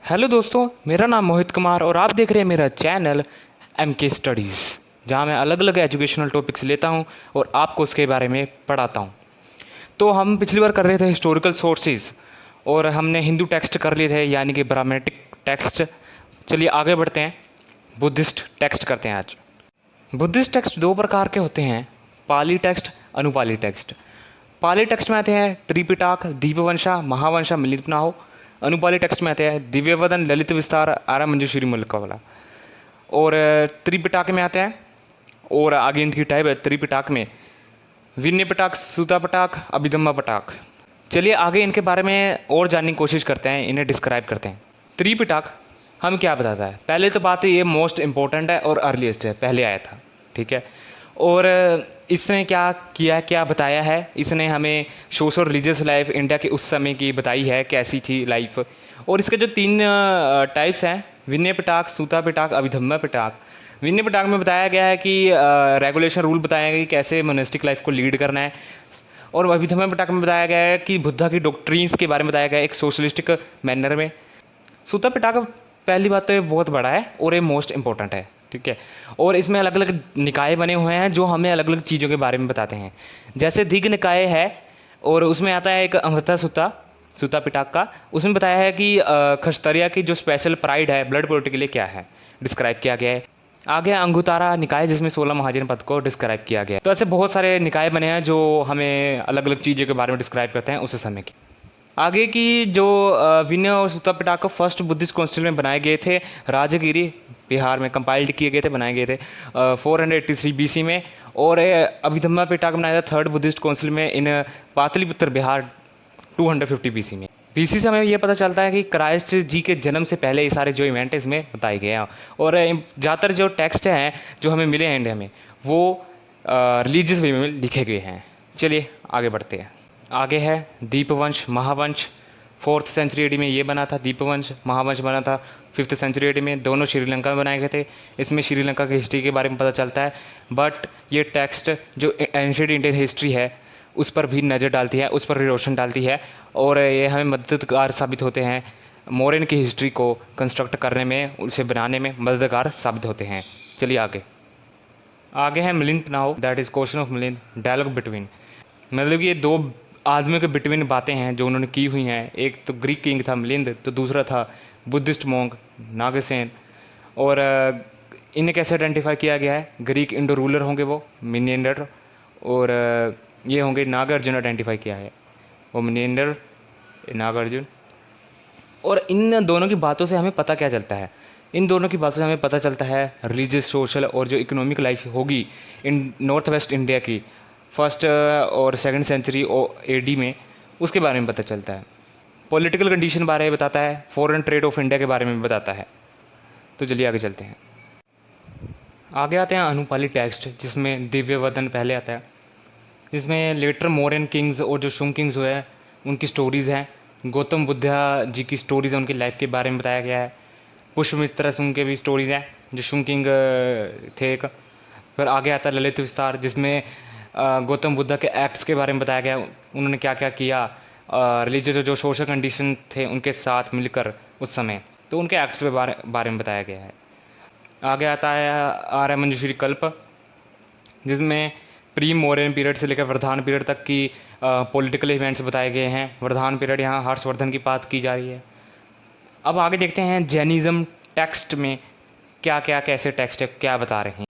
Hello दोस्तों, मेरा नाम मोहित कुमार और आप देख रहे हैं मेरा चैनल MK स्टडीज़, जहां मैं अलग अलग एजुकेशनल टॉपिक्स लेता हूं और आपको उसके बारे में पढ़ाता हूं। तो हम पिछली बार कर रहे थे हिस्टोरिकल सोर्सेज और हमने हिंदू टेक्स्ट कर लिए थे, यानी कि ब्राह्मणिक टेक्स्ट। चलिए आगे बढ़ते हैं, बुद्धिस्ट टेक्स्ट करते हैं आज। बुद्धिस्ट टेक्स्ट दो प्रकार के होते हैं, पाली टेक्स्ट, अनुपाली टेक्स्ट। पाली टेक्स्ट में आते हैं त्रिपिटक, दीपवंशा, महावंशा, मिलितनाहो। अनुपाली टेक्स्ट में आते हैं दिव्यवदन, ललित विस्तार, आरा मंजूश्री मुल्कवाला। और त्रिपिटक में आते हैं, और आगे इनकी टाइप है त्रिपिटक में विनय पिटक, सूता पिटक, अभिधम्मा पिटक। चलिए आगे इनके बारे में और जानने की कोशिश करते हैं, इन्हें डिस्क्राइब करते हैं। त्रिपिटक हम क्या बताता है? पहले तो बात है ये मोस्ट इंपॉर्टेंट है और अर्लीस्ट है, पहले आया था, ठीक है। और इसने क्या किया, क्या बताया है? इसने हमें सोशल रिलीजियस लाइफ इंडिया के उस समय की बताई है, कैसी थी लाइफ। और इसके जो तीन टाइप्स हैं, विनय पिटक, सूता पिटक, अभिधम्मा पिटक। विनय पिटक में बताया गया है कि रेगुलेशन रूल बताया गया कि कैसे मोनेस्टिक लाइफ को लीड करना है। और अभिधम्मा पिटक में बताया गया है कि बुद्धा की डॉक्ट्रिन्स के बारे में बताया गया है एक सोशलिस्टिक मैनर में। सूता पिटक पहली बात तो ये बहुत बड़ा है और ये मोस्ट इंपॉर्टेंट है, ठीक है। और इसमें अलग अलग निकाय बने हुए हैं जो हमें अलग अलग चीज़ों के बारे में बताते हैं। जैसे दिग्ग निकाय है और उसमें आता है एक अमृता सूता पिटक का। उसमें बताया है कि क्षत्रिय की जो स्पेशल प्राइड है ब्लड प्योरिटी के लिए क्या है, डिस्क्राइब किया गया है। आगे अंगुतारा निकाय जिसमें 16 महाजन पद को डिस्क्राइब किया गया है। तो ऐसे बहुत सारे निकाय बने हैं जो हमें अलग अलग चीज़ों के बारे में डिस्क्राइब करते हैं उस समय की। आगे की जो विनय और सूता पिटक को फर्स्ट बुद्धिस्ट काउंसिल में बनाए गए थे, राजगिरी बिहार में कंपाइल्ड किए गए थे, बनाए गए थे 483 BC में। और अभिधम्मा पिटक बनाया था थर्ड बुद्धिस्ट काउंसिल में इन पाटलिपुत्र बिहार 250 BC में। BC से हमें ये पता चलता है कि क्राइस्ट जी के जन्म से पहले ये सारे जो इवेंट है इसमें बताए गए हैं। और ज़्यादातर जो टेक्स्ट हैं जो हमें मिले हैं इंडिया में वो रिलीजियस वे में लिखे गए हैं। चलिए आगे बढ़ते हैं। आगे है Dipavamsa, Mahavamsa. 4th century AD में ये बना था दीपवंश। महावंश बना था 5th सेंचुरी AD में। दोनों श्रीलंका में बनाए गए थे। इसमें श्रीलंका की हिस्ट्री के बारे में पता चलता है। बट ये टेक्स्ट जो एंशिएंट इंडियन हिस्ट्री है उस पर भी नज़र डालती है, उस पर भी रोशन डालती है। और ये हमें मददगार साबित होते हैं, मोरन की हिस्ट्री को कंस्ट्रक्ट करने में, उसे बनाने में मददगार साबित होते हैं। चलिए आगे है Milind now, that is question of Milind, dialogue between. मतलब ये दो आदमियों के बिटवीन बातें हैं जो उन्होंने की हुई हैं। एक तो ग्रीक किंग था मिलिंद, तो दूसरा था बुद्धिस्ट मोंग नागसेन। और इन्हें कैसे आइडेंटिफाई किया गया है? ग्रीक इंडो रूलर होंगे वो मिनेंडर, और ये होंगे नागार्जुन आइडेंटिफाई किया है, वो मिनेंडर नागार्जुन। और इन दोनों की बातों से हमें पता क्या चलता है? इन दोनों की बातों से हमें पता चलता है रिलीजियस, सोशल और जो इकोनॉमिक लाइफ होगी इन नॉर्थ वेस्ट इंडिया की 1st और 2nd सेंचुरी AD में, उसके बारे में पता चलता है। पॉलिटिकल कंडीशन बारे में बताता है, फॉरेन ट्रेड ऑफ इंडिया के बारे में बताता है। तो चलिए आगे चलते हैं। आगे आते हैं अनुपाली टेक्स्ट, जिसमें दिव्यवदन पहले आता है, जिसमें लेटर मोरन किंग्स और जो शुंग किंग्स हुए हैं उनकी स्टोरीज़ हैं। गौतम बुद्धा जी की स्टोरीज़ हैं, उनकी लाइफ के बारे में बताया गया है। पुष्यमित्र शुंग के भी स्टोरीज़ हैं जो शुंग किंग थे एक। फिर आगे आता है ललित विस्तार, जिसमें गौतम बुद्धा के एक्ट्स के बारे में बताया गया, उन्होंने क्या क्या किया रिलीजियस जो सोशल कंडीशन थे उनके साथ मिलकर उस समय, तो उनके एक्ट्स के बारे में बताया गया है। आगे आता है आर्य मंजूश्री कल्प, जिसमें प्री मोरन पीरियड से लेकर वर्धान पीरियड तक की पॉलिटिकल इवेंट्स बताए गए हैं। वर्धान पीरियड यहाँ हर्षवर्धन की बात की जा रही है। अब आगे देखते हैं जैनिज़्म टेक्स्ट में क्या क्या कैसे टेक्स्ट है, क्या बता रहे हैं।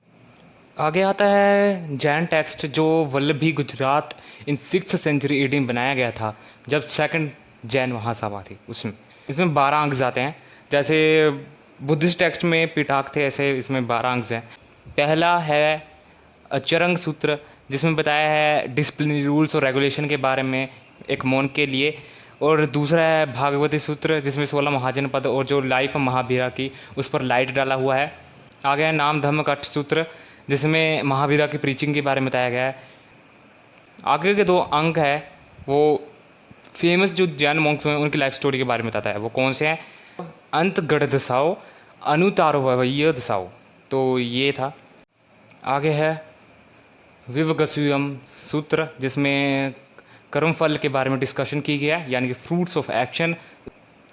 आगे आता है जैन टेक्स्ट, जो वल्लभी गुजरात इन 6th सेंचुरी AD में बनाया गया था, जब 2nd जैन महासभा थी उसमें। इसमें 12 अंक आते हैं, जैसे बुद्धिस्ट टेक्स्ट में पिटक थे, ऐसे इसमें 12 अंक हैं। पहला है चरंग सूत्र, जिसमें बताया है डिसिप्लिनरी रूल्स और रेगुलेशन के बारे में एक मौन के लिए। और दूसरा है भागवती सूत्र, जिसमें 16 महाजन पद और जो लाइफ महावीरा की उस पर लाइट डाला हुआ है। आगे है नाम धम्म कट सूत्र, जिसमें महावीरा की प्रीचिंग के बारे में बताया गया है। आगे के 2 अंक है वो फेमस जो जैन मॉन्क्स हैं उनकी लाइफ स्टोरी के बारे में बताता है। वो कौन से हैं? अंत गढ़ दसाओ, अनुतारवय दसाओ, तो ये था। आगे है विवगस्युयम सूत्र, जिसमें कर्मफल के बारे में डिस्कशन की गया है, यानी कि फ्रूट्स ऑफ एक्शन।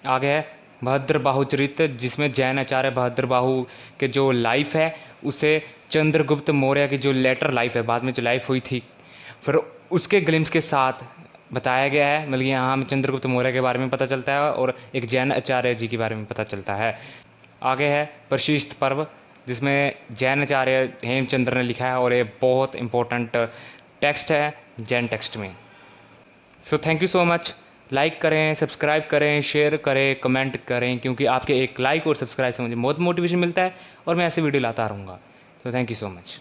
आगे है भद्रबाहु चरित, जिसमें जैन आचार्य भद्रबाहु के जो लाइफ है उसे चंद्रगुप्त मौर्य की जो लेटर लाइफ है, बाद में जो लाइफ हुई थी, फिर उसके ग्लिम्स के साथ बताया गया है। मतलब यहाँ हमें चंद्रगुप्त मौर्य के बारे में पता चलता है और एक जैन आचार्य जी के बारे में पता चलता है। आगे है प्रशिष्ट पर्व, जिसमें जैन आचार्य हेमचंद्र ने लिखा है और ये बहुत इंपॉर्टेंट टेक्स्ट है जैन टेक्स्ट में। So thank you so much. Like करें, सब्सक्राइब करें, शेयर करें, कमेंट करें, क्योंकि आपके एक लाइक और सब्सक्राइब से मुझे बहुत मोटिवेशन मिलता है और मैं ऐसे वीडियो लाता रहूँगा। तो थैंक यू सो मच।